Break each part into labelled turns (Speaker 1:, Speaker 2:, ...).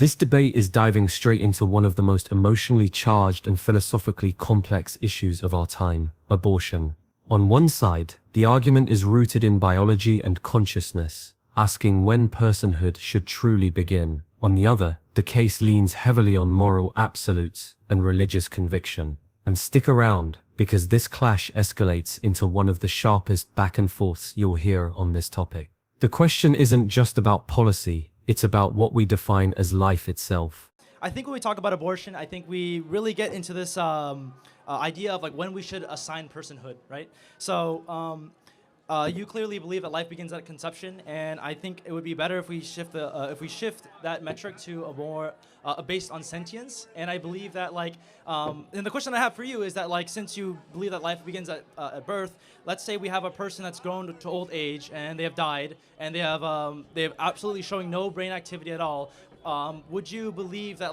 Speaker 1: This debate is diving straight into one of the most emotionally charged and philosophically complex issues of our time, abortion. On one side, the argument is rooted in biology and consciousness, asking when personhood should truly begin. On the other, the case leans heavily on moral absolutes and religious conviction. And stick around, because this clash escalates into one of the sharpest back and forths you'll hear on this topic. The question isn't just about policy, it's about what we define as life itself.
Speaker 2: I think when we talk about abortion, I think we really get into this idea of like when we should assign personhood, right? So you clearly believe that life begins at conception, and I think it would be better if we shift that metric to a more based on sentience. And I believe that and the question I have for you is that since you believe that life begins at birth, let's say we have a person that's grown to old age and they have died and they have absolutely showing no brain activity at all. Would you believe that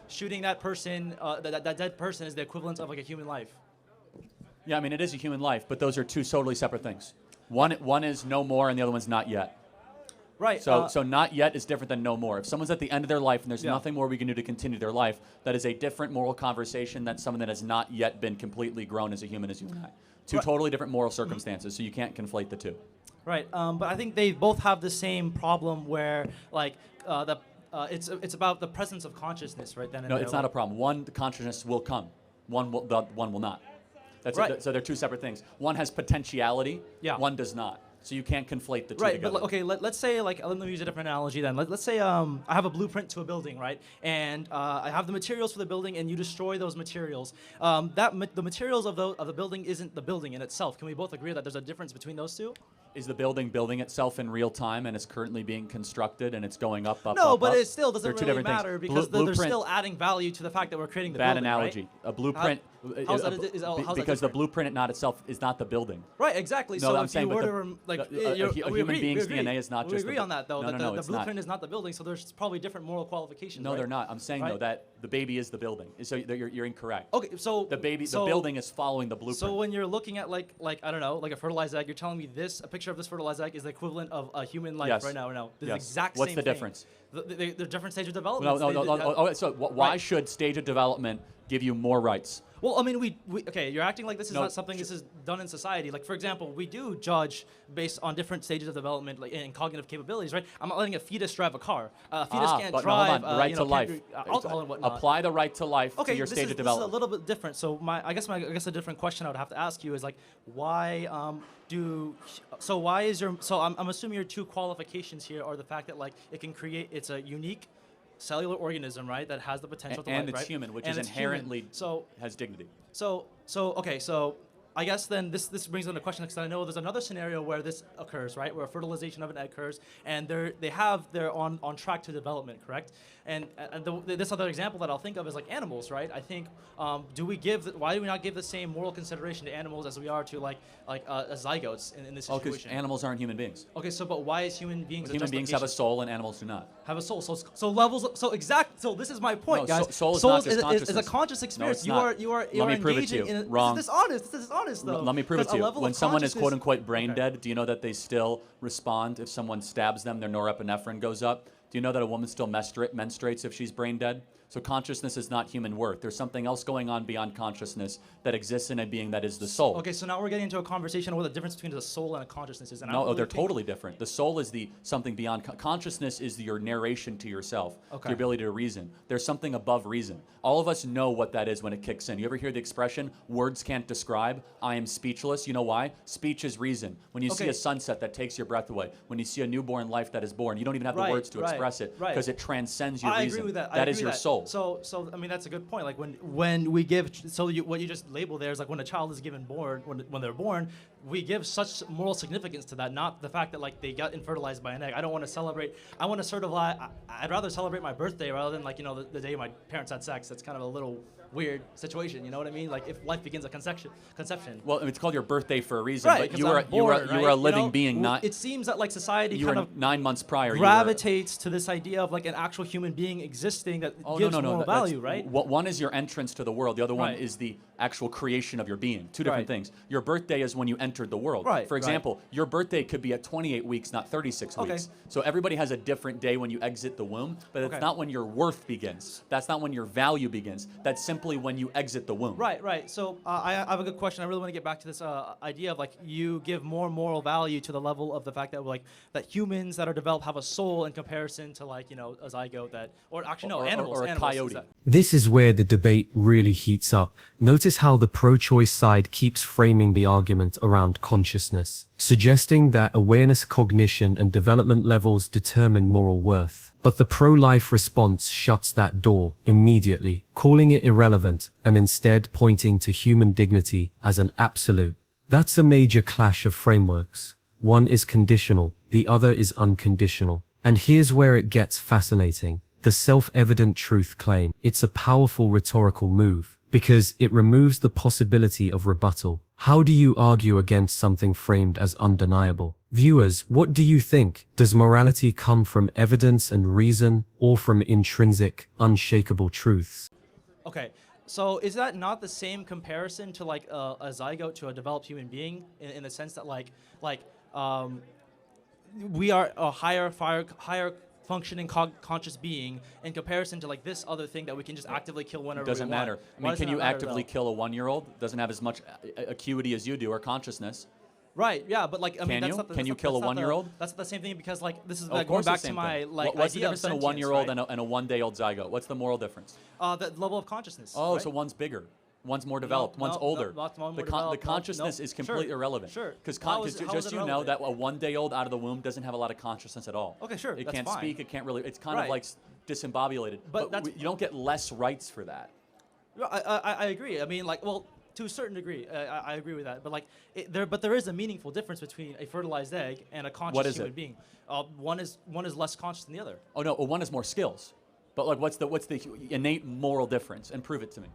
Speaker 2: shooting that person, that dead person, is the equivalent of a human life?
Speaker 3: Yeah, I mean, it is a human life, but those are two totally separate things. One is no more, and the other one's not yet.
Speaker 2: Right.
Speaker 3: So not yet is different than no more. If someone's at the end of their life and there's nothing more we can do to continue their life, that is a different moral conversation than someone that has not yet been completely grown as a human as you and I. Two totally different moral circumstances, so you can't conflate the two.
Speaker 2: Right. But I think they both have the same problem where it's about the presence of consciousness, right? Then
Speaker 3: no, it's not a problem. One, the consciousness will come. One will not. That's right. So they're two separate things. One has potentiality. Yeah. One does not. So you can't conflate the two together.
Speaker 2: But okay, let's say let me use a different analogy then. Let's say I have a blueprint to a building, right? And I have the materials for the building, and you destroy those materials. The materials of the building isn't the building in itself. Can we both agree that there's a difference between those two?
Speaker 3: Is the building building itself in real time, and it's currently being constructed, and it's going up?
Speaker 2: No,
Speaker 3: up,
Speaker 2: but
Speaker 3: up?
Speaker 2: it still doesn't really matter because they're still adding value to the fact that we're creating the building.
Speaker 3: Bad analogy.
Speaker 2: Right?
Speaker 3: A blueprint. Because the blueprint not itself is not the building.
Speaker 2: Right, exactly.
Speaker 3: No,
Speaker 2: so
Speaker 3: I'm
Speaker 2: if
Speaker 3: saying,
Speaker 2: you were
Speaker 3: a
Speaker 2: to
Speaker 3: human being's DNA is not just.
Speaker 2: We agree on that, though.
Speaker 3: No,
Speaker 2: the blueprint is not the building, so there's probably different moral qualifications.
Speaker 3: No,
Speaker 2: right?
Speaker 3: they're not. I'm saying though that the baby is the building. So you're incorrect.
Speaker 2: Okay, so
Speaker 3: the building is following the blueprint.
Speaker 2: So when you're looking at I don't know, like a fertilized egg, you're telling me a picture of this fertilized egg is the equivalent of a human life right now, or no? The exact same
Speaker 3: What's the
Speaker 2: thing.
Speaker 3: difference?
Speaker 2: The different stage of development.
Speaker 3: No. So why should stage of development give you more rights?
Speaker 2: Well, I mean, you're acting like this is not something this is done in society. Like, for example, we do judge based on different stages of development, in cognitive capabilities, right? I'm not letting a fetus drive a car. A fetus can't drive.
Speaker 3: No, hold on. Right to life.
Speaker 2: Alcohol and whatnot.
Speaker 3: Apply the right to life to your stage of development.
Speaker 2: This is a little bit different. So I guess a different question I would have to ask you is why is your I'm assuming your two qualifications here are the fact that it can create, it's a unique cellular organism, right, that has the potential to life,
Speaker 3: and it's
Speaker 2: right?
Speaker 3: human, which is inherently has dignity.
Speaker 2: So I guess then this brings into question, because I know there's another scenario where this occurs, right, where fertilization of an egg occurs, and they're on track to development, correct? And this other example that I'll think of is animals, right? I think why do we not give the same moral consideration to animals as we are to zygotes in this situation?
Speaker 3: Because animals aren't human beings.
Speaker 2: Okay, but why is human beings?
Speaker 3: Human beings have a soul, and animals do not.
Speaker 2: Have a soul. So this is my point, guys.
Speaker 3: Soul is not just consciousness.
Speaker 2: Is a conscious experience.
Speaker 3: No, it's not.
Speaker 2: You are
Speaker 3: Let me prove it to
Speaker 2: engaging
Speaker 3: you.
Speaker 2: in.
Speaker 3: Wrong.
Speaker 2: This is dishonest, though.
Speaker 3: Let me prove it to you. When someone is quote unquote brain dead, do you know that they still respond if someone stabs them? Their norepinephrine goes up. Do you know that a woman still menstruates if she's brain dead? So consciousness is not human worth. There's something else going on beyond consciousness that exists in a being that is the soul.
Speaker 2: Okay, so now we're getting into a conversation of what the difference between a soul and a consciousness is. And
Speaker 3: no, they're totally different. The soul is something beyond. Consciousness is your narration to yourself, your ability to reason. There's something above reason. All of us know what that is when it kicks in. You ever hear the expression, words can't describe? I am speechless. You know why? Speech is reason. When you see a sunset that takes your breath away, when you see a newborn life that is born, you don't even have the words to express it because it transcends your reason.
Speaker 2: I agree with that.
Speaker 3: That is your soul.
Speaker 2: So I mean, that's a good point. When we give, what you just labeled there is when a child is given born, when they're born, we give such moral significance to that, not the fact that they got infertilized by an egg. I don't want to celebrate. I want to I'd rather celebrate my birthday rather than the day my parents had sex. That's kind of a little weird situation. You know what I mean? Like if life begins at conception.
Speaker 3: Well, it's called your birthday for a reason,
Speaker 2: Right,
Speaker 3: but
Speaker 2: 'cause
Speaker 3: you were
Speaker 2: I'm born,
Speaker 3: you were a
Speaker 2: right?
Speaker 3: living
Speaker 2: You know,
Speaker 3: being, not
Speaker 2: It seems that like society
Speaker 3: you
Speaker 2: kind
Speaker 3: were
Speaker 2: of
Speaker 3: 9 months prior.
Speaker 2: gravitates to this idea of like an actual human being existing that gives moral value, right?
Speaker 3: One is your entrance to the world. The other one
Speaker 2: Right.
Speaker 3: is the actual creation of your being. Two different
Speaker 2: Right.
Speaker 3: things. Your birthday is when you entered the world.
Speaker 2: Right,
Speaker 3: For
Speaker 2: right.
Speaker 3: example, your birthday could be at 28 weeks, not 36
Speaker 2: Okay.
Speaker 3: weeks. So everybody has a different day when you exit the womb, but it's
Speaker 2: Okay.
Speaker 3: not when your worth begins. That's not when your value begins. That's simply when you exit the womb.
Speaker 2: Right, right. So I have a good question. I really want to get back to this idea of like you give more moral value to the level of the fact that like that humans that are developed have a soul in comparison to like a zygote that, or actually no, animals,
Speaker 3: or a
Speaker 2: animals.
Speaker 3: coyote.
Speaker 1: This is where the debate really heats up. Notice how the pro-choice side keeps framing the argument around consciousness, suggesting that awareness, cognition, and development levels determine moral worth. But the pro-life response shuts that door immediately, calling it irrelevant and instead pointing to human dignity as an absolute. That's a major clash of frameworks. One is conditional, the other is unconditional. And here's where it gets fascinating. The self-evident truth claim. It's a powerful rhetorical move because it removes the possibility of rebuttal. How do you argue against something framed as undeniable? Viewers, what do you think? Does morality come from evidence and reason or from intrinsic, unshakable truths?
Speaker 2: Okay, so is that not the same comparison to like a zygote to a developed human being in the sense that we are a higher functioning conscious being in comparison to like this other thing that we can just actively kill whenever
Speaker 3: Doesn't
Speaker 2: we want?
Speaker 3: matter. I
Speaker 2: Why
Speaker 3: mean,
Speaker 2: does
Speaker 3: can
Speaker 2: it
Speaker 3: you
Speaker 2: not matter,
Speaker 3: actively
Speaker 2: though?
Speaker 3: kill a 1-year-old? Doesn't have as much acuity as you do or consciousness.
Speaker 2: Right, yeah, but like I mean,
Speaker 3: Can
Speaker 2: that's
Speaker 3: you?
Speaker 2: not the,
Speaker 3: Can
Speaker 2: that's
Speaker 3: you
Speaker 2: not-
Speaker 3: kill a
Speaker 2: that's not the-
Speaker 3: 1-year-old?
Speaker 2: That's not the same thing because like this is
Speaker 3: Of
Speaker 2: like
Speaker 3: course
Speaker 2: going
Speaker 3: it's
Speaker 2: back
Speaker 3: the
Speaker 2: to
Speaker 3: same
Speaker 2: my
Speaker 3: thing.
Speaker 2: like
Speaker 3: What's the
Speaker 2: idea of
Speaker 3: difference in a
Speaker 2: sentience,
Speaker 3: 1-year-old
Speaker 2: right?
Speaker 3: and a 1-day-old zygote? What's the moral difference?
Speaker 2: The level of consciousness.
Speaker 3: Oh,
Speaker 2: right?
Speaker 3: so one's bigger. One's more developed.
Speaker 2: No,
Speaker 3: one's
Speaker 2: no,
Speaker 3: older.
Speaker 2: no, one more
Speaker 3: The
Speaker 2: developed. No,
Speaker 3: consciousness
Speaker 2: no.
Speaker 3: is completely
Speaker 2: Sure,
Speaker 3: irrelevant.
Speaker 2: sure.
Speaker 3: Because
Speaker 2: How is it
Speaker 3: just you know that
Speaker 2: irrelevant?
Speaker 3: a 1-day-old out of the womb doesn't have a lot of consciousness at all.
Speaker 2: Okay, sure,
Speaker 3: It
Speaker 2: that's
Speaker 3: can't
Speaker 2: fine.
Speaker 3: speak. It can't really. It's kind of
Speaker 2: Right.
Speaker 3: like disembobulated.
Speaker 2: But that's-
Speaker 3: you don't get less rights for that.
Speaker 2: I agree. I mean, like, well, to a certain degree, I agree with that. But like, there is a meaningful difference between a fertilized egg and a conscious
Speaker 3: What is
Speaker 2: human
Speaker 3: it?
Speaker 2: being. One is less conscious than the other.
Speaker 3: Oh no, well, one has more skills. But like, what's the innate moral difference? And prove it to me.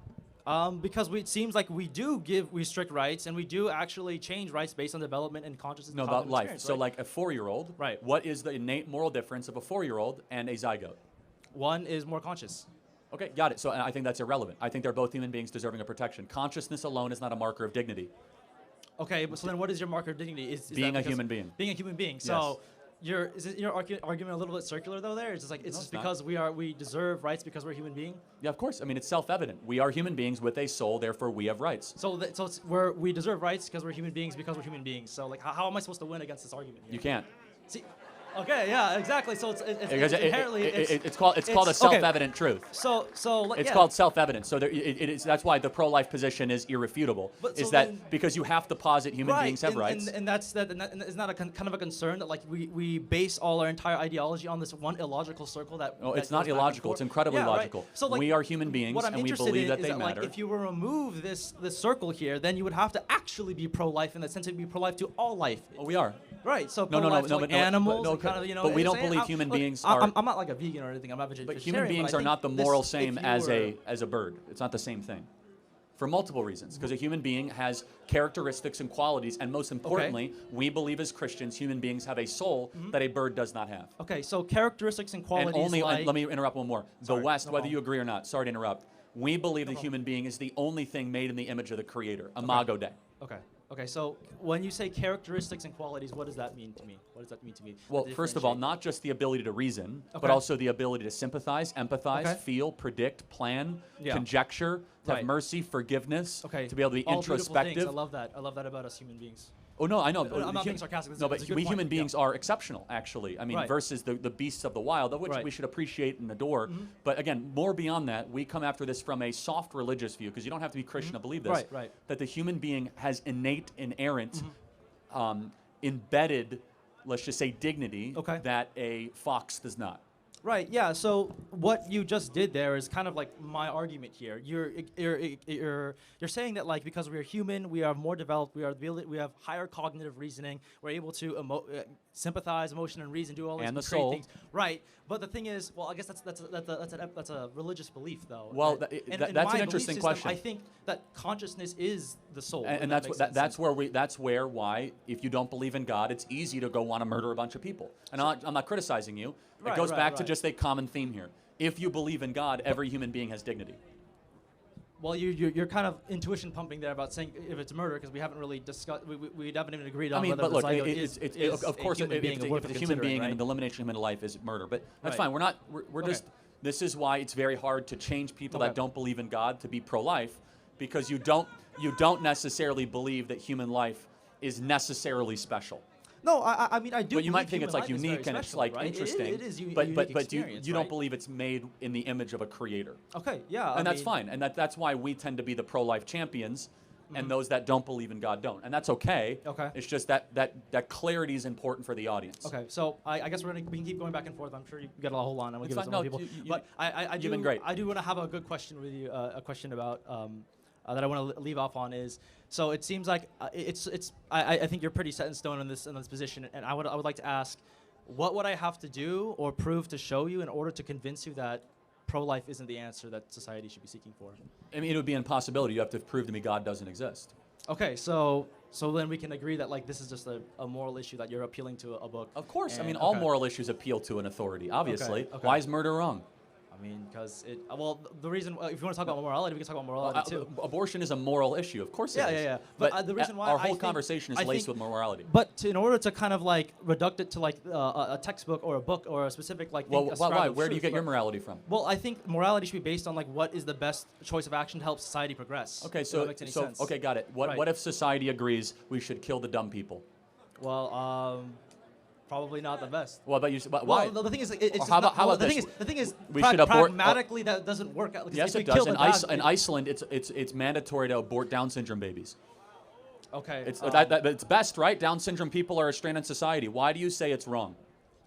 Speaker 2: Because it seems like we do restrict rights, and we do actually change rights based on development and consciousness.
Speaker 3: No,
Speaker 2: and
Speaker 3: about
Speaker 2: cognitive
Speaker 3: life.
Speaker 2: experience,
Speaker 3: So
Speaker 2: right?
Speaker 3: like a 4-year-old.
Speaker 2: Right.
Speaker 3: What is the innate moral difference of a 4-year-old and a zygote?
Speaker 2: One is more conscious.
Speaker 3: Okay, got it. So I think that's irrelevant. I think they're both human beings deserving of protection. Consciousness alone is not a marker of dignity.
Speaker 2: Okay, but so then what is your marker of dignity? Is
Speaker 3: Being
Speaker 2: that
Speaker 3: a
Speaker 2: because-
Speaker 3: human being.
Speaker 2: Being a human being. So isn't your argument a little bit circular though? There, it's just like it's
Speaker 3: No,
Speaker 2: just
Speaker 3: it's not.
Speaker 2: because we deserve rights because we're a human being.
Speaker 3: Yeah, of course. I mean, it's self-evident. We are human beings with a soul, therefore we have rights.
Speaker 2: So we deserve rights because we're human beings because we're human beings. So like how am I supposed to win against this argument? Here?
Speaker 3: You can't.
Speaker 2: See, okay, yeah, exactly. So
Speaker 3: Because
Speaker 2: inherently
Speaker 3: it's called a
Speaker 2: okay.
Speaker 3: self-evident truth.
Speaker 2: So like,
Speaker 3: It's
Speaker 2: yeah.
Speaker 3: called self-evident. So it is. That's why the pro-life position is irrefutable.
Speaker 2: But
Speaker 3: Is
Speaker 2: so
Speaker 3: that
Speaker 2: then-
Speaker 3: because you have to posit human beings have rights?
Speaker 2: And that's that. And is not kind of a concern that like we base all our entire ideology on this one illogical circle that.
Speaker 3: No,
Speaker 2: that
Speaker 3: it's not
Speaker 2: goes back and
Speaker 3: illogical.
Speaker 2: forth?
Speaker 3: It's incredibly
Speaker 2: Yeah, right.
Speaker 3: logical.
Speaker 2: So like,
Speaker 3: We are human beings,
Speaker 2: what I'm
Speaker 3: and we
Speaker 2: interested
Speaker 3: believe
Speaker 2: in
Speaker 3: that
Speaker 2: is
Speaker 3: they
Speaker 2: that,
Speaker 3: matter.
Speaker 2: Like, if you were to remove this circle here, then you would have to actually be pro-life in the sense of be pro-life to all life.
Speaker 3: Oh, we are.
Speaker 2: Right. So
Speaker 3: No, no,
Speaker 2: pro-life
Speaker 3: no,
Speaker 2: to
Speaker 3: no,
Speaker 2: like
Speaker 3: but no,
Speaker 2: animals,
Speaker 3: but no,
Speaker 2: and kind of, you know.
Speaker 3: but we don't
Speaker 2: saying,
Speaker 3: believe
Speaker 2: I'm-
Speaker 3: human
Speaker 2: look,
Speaker 3: beings
Speaker 2: I'm
Speaker 3: are-
Speaker 2: not like a vegan or anything. I'm not vegetarian.
Speaker 3: But human beings
Speaker 2: I
Speaker 3: are not the
Speaker 2: think this-
Speaker 3: moral
Speaker 2: if
Speaker 3: same
Speaker 2: you
Speaker 3: as
Speaker 2: were-
Speaker 3: a bird. It's not the same thing. For multiple reasons. Because a human being has characteristics and qualities, and most importantly, we believe as Christians, human beings have a soul that a bird does not have.
Speaker 2: Okay, so characteristics and qualities.
Speaker 3: And only,
Speaker 2: like,
Speaker 3: let me interrupt one more.
Speaker 2: Sorry,
Speaker 3: The West,
Speaker 2: no
Speaker 3: whether
Speaker 2: problem.
Speaker 3: you agree or not, sorry to interrupt, we believe the
Speaker 2: problem.
Speaker 3: human being is the only thing made in the image of the Creator, Imago Dei.
Speaker 2: Okay. Okay. So when you say characteristics and qualities, what does that mean to me? What does that mean to me?
Speaker 3: Well,
Speaker 2: To
Speaker 3: first of all,
Speaker 2: differentiate?
Speaker 3: not just the ability to reason, but
Speaker 2: Okay.
Speaker 3: also the ability to sympathize, empathize,
Speaker 2: Okay.
Speaker 3: feel, predict, plan,
Speaker 2: Yeah.
Speaker 3: conjecture, to have
Speaker 2: Right.
Speaker 3: mercy, forgiveness,
Speaker 2: Okay.
Speaker 3: to be able to be
Speaker 2: All beautiful things.
Speaker 3: introspective.
Speaker 2: I love that. I love that about us human beings.
Speaker 3: Oh no, I know.
Speaker 2: I'm not being sarcastic.
Speaker 3: No,
Speaker 2: It's
Speaker 3: but
Speaker 2: a good
Speaker 3: we
Speaker 2: point.
Speaker 3: human
Speaker 2: Yeah.
Speaker 3: beings are exceptional, actually. I mean,
Speaker 2: Right.
Speaker 3: versus the beasts of the wild, of which
Speaker 2: Right.
Speaker 3: we should appreciate and adore. But again, more beyond that, we come after this from a soft religious view, because you don't have to be Christian to believe this.
Speaker 2: Right, right.
Speaker 3: That the human being has innate, inerrant, embedded, let's just say, dignity
Speaker 2: Okay.
Speaker 3: that a fox does not.
Speaker 2: Right. Yeah. So what you just did there is kind of like my argument here. You're saying that like because we are human, we are more developed, we have higher cognitive reasoning, we're able to sympathize, emotion, and reason, do all these
Speaker 3: And the
Speaker 2: great
Speaker 3: soul.
Speaker 2: things. Right. But the thing is, well, I guess that's a religious belief though.
Speaker 3: Well,
Speaker 2: right?
Speaker 3: that's
Speaker 2: In
Speaker 3: an
Speaker 2: my belief
Speaker 3: interesting
Speaker 2: system,
Speaker 3: question.
Speaker 2: I think that consciousness is the soul.
Speaker 3: And that's where why if you don't believe in God, it's easy to go want to murder a bunch of people. And I'm not criticizing you. It
Speaker 2: Right,
Speaker 3: goes
Speaker 2: right,
Speaker 3: back to
Speaker 2: right.
Speaker 3: just a common theme here. If you believe in God, every human being has dignity.
Speaker 2: Well, you're kind of intuition pumping there about saying if it's murder because we haven't really discussed, we haven't even agreed on
Speaker 3: I mean,
Speaker 2: whether
Speaker 3: but
Speaker 2: the
Speaker 3: look,
Speaker 2: zygote
Speaker 3: of course,
Speaker 2: a human being
Speaker 3: if
Speaker 2: worth
Speaker 3: it's
Speaker 2: of
Speaker 3: a human being
Speaker 2: considering,
Speaker 3: and the elimination of human life is murder, but that's
Speaker 2: Right.
Speaker 3: fine. We're
Speaker 2: Okay.
Speaker 3: just. This is why it's very hard to change people
Speaker 2: Okay.
Speaker 3: that don't believe in God to be pro-life, because you don't necessarily believe that human life is necessarily special.
Speaker 2: No, I mean I do.
Speaker 3: But you might
Speaker 2: believe
Speaker 3: think it's
Speaker 2: human
Speaker 3: like
Speaker 2: life is
Speaker 3: unique
Speaker 2: very
Speaker 3: and it's
Speaker 2: special,
Speaker 3: like
Speaker 2: right?
Speaker 3: interesting.
Speaker 2: It is
Speaker 3: but
Speaker 2: unique
Speaker 3: but you
Speaker 2: experience,
Speaker 3: don't
Speaker 2: right?
Speaker 3: believe it's made in the image of a creator.
Speaker 2: Okay, yeah,
Speaker 3: And that's fine. And that's why we tend to be the pro-life champions, and those that don't believe in God don't. And that's okay.
Speaker 2: Okay.
Speaker 3: It's just that clarity is important for the audience.
Speaker 2: Okay, so I guess we can keep going back and forth. I'm sure you got a whole lot. I'm gonna
Speaker 3: It's
Speaker 2: give it
Speaker 3: fine.
Speaker 2: to more
Speaker 3: No,
Speaker 2: people.
Speaker 3: you-
Speaker 2: But I do.
Speaker 3: you've been great.
Speaker 2: I do want to have a good question with you. A question about that I want to leave off on is. So it seems like I think you're pretty set in stone in this position, and I would like to ask, what would I have to do or prove to show you in order to convince you that pro-life isn't the answer that society should be seeking for?
Speaker 3: I mean, it would be an impossibility. You have to prove to me God doesn't exist.
Speaker 2: Okay, so then we can agree that like this is just a moral issue that you're appealing to a book.
Speaker 3: Of course. I
Speaker 2: And-
Speaker 3: mean, all
Speaker 2: okay.
Speaker 3: moral issues appeal to an authority, obviously.
Speaker 2: okay.
Speaker 3: Why is murder wrong?
Speaker 2: I mean, because the reason if you want to talk about morality, we can talk about morality too.
Speaker 3: Abortion is a moral issue. Of course it is.
Speaker 2: Yeah.
Speaker 3: But
Speaker 2: the reason why
Speaker 3: our
Speaker 2: I
Speaker 3: whole
Speaker 2: think-
Speaker 3: conversation is
Speaker 2: I
Speaker 3: laced
Speaker 2: think-
Speaker 3: with morality.
Speaker 2: But in order to kind of like reduct it to like a textbook or a book or a specific like thing, a scribe
Speaker 3: Why?
Speaker 2: of
Speaker 3: Where do you
Speaker 2: truth,
Speaker 3: get your
Speaker 2: but-
Speaker 3: morality from?
Speaker 2: Well, I think morality should be based on like what is the best choice of action to help society progress.
Speaker 3: Okay,
Speaker 2: if
Speaker 3: so
Speaker 2: that makes any sense.
Speaker 3: okay, got it.
Speaker 2: Right.
Speaker 3: What if society agrees we should kill the dumb people?
Speaker 2: Well, probably not the best.
Speaker 3: Well, but why?
Speaker 2: Well, the thing is, it's just
Speaker 3: How about-
Speaker 2: not,
Speaker 3: how about
Speaker 2: the
Speaker 3: this?
Speaker 2: thing is,
Speaker 3: We should abort-
Speaker 2: pragmatically that doesn't work out. Because
Speaker 3: Yes,
Speaker 2: if
Speaker 3: it
Speaker 2: we kill
Speaker 3: does.
Speaker 2: the
Speaker 3: In
Speaker 2: dog-
Speaker 3: Iceland, it's mandatory to abort Down syndrome babies.
Speaker 2: Okay.
Speaker 3: It's best, right? Down syndrome people are a strain on society. Why do you say it's wrong?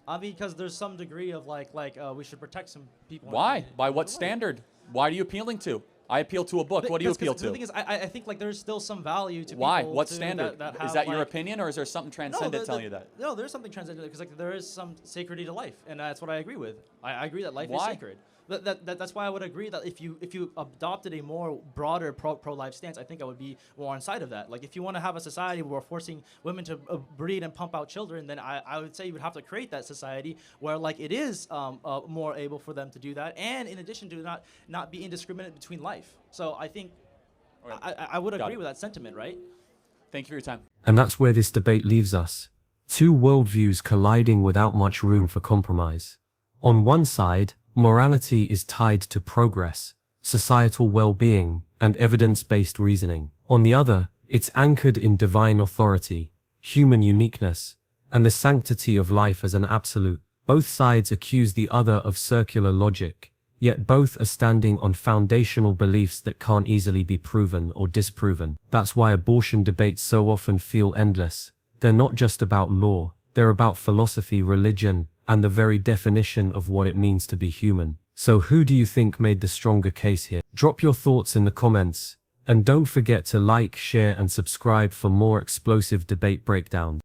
Speaker 2: I mean, because there's some degree of like we should protect some people.
Speaker 3: Why? By what standard? Why are you appealing to? I appeal to a book. What do you appeal
Speaker 2: The
Speaker 3: to?
Speaker 2: thing is, I think like there's still some value to
Speaker 3: Why?
Speaker 2: people
Speaker 3: What
Speaker 2: to-
Speaker 3: standard?
Speaker 2: That
Speaker 3: Is
Speaker 2: have,
Speaker 3: that your
Speaker 2: like-
Speaker 3: opinion, or is there something transcendent telling you that?
Speaker 2: No, there's something transcendent because like there is some sacredity to life, and that's what I agree with. I agree that life is
Speaker 3: Why?
Speaker 2: sacred. That's why I would agree that if you adopted a more broader pro-life stance, I think I would be more on side of that. Like if you want to have a society where we're forcing women to breed and pump out children, then I would say you would have to create that society where like it is more able for them to do that, and in addition to not be indiscriminate between life. So I think I would
Speaker 3: Got
Speaker 2: agree
Speaker 3: it.
Speaker 2: with that sentiment, right?
Speaker 3: Thank you for your time.
Speaker 1: And that's where this debate leaves us. Two worldviews colliding without much room for compromise. On one side, morality is tied to progress, societal well-being, and evidence-based reasoning. On the other, it's anchored in divine authority, human uniqueness, and the sanctity of life as an absolute. Both sides accuse the other of circular logic, yet both are standing on foundational beliefs that can't easily be proven or disproven. That's why abortion debates so often feel endless. They're not just about law, they're about philosophy, religion, and the very definition of what it means to be human. So who do you think made the stronger case here? Drop your thoughts in the comments, and don't forget to like, share, and subscribe for more explosive debate breakdowns.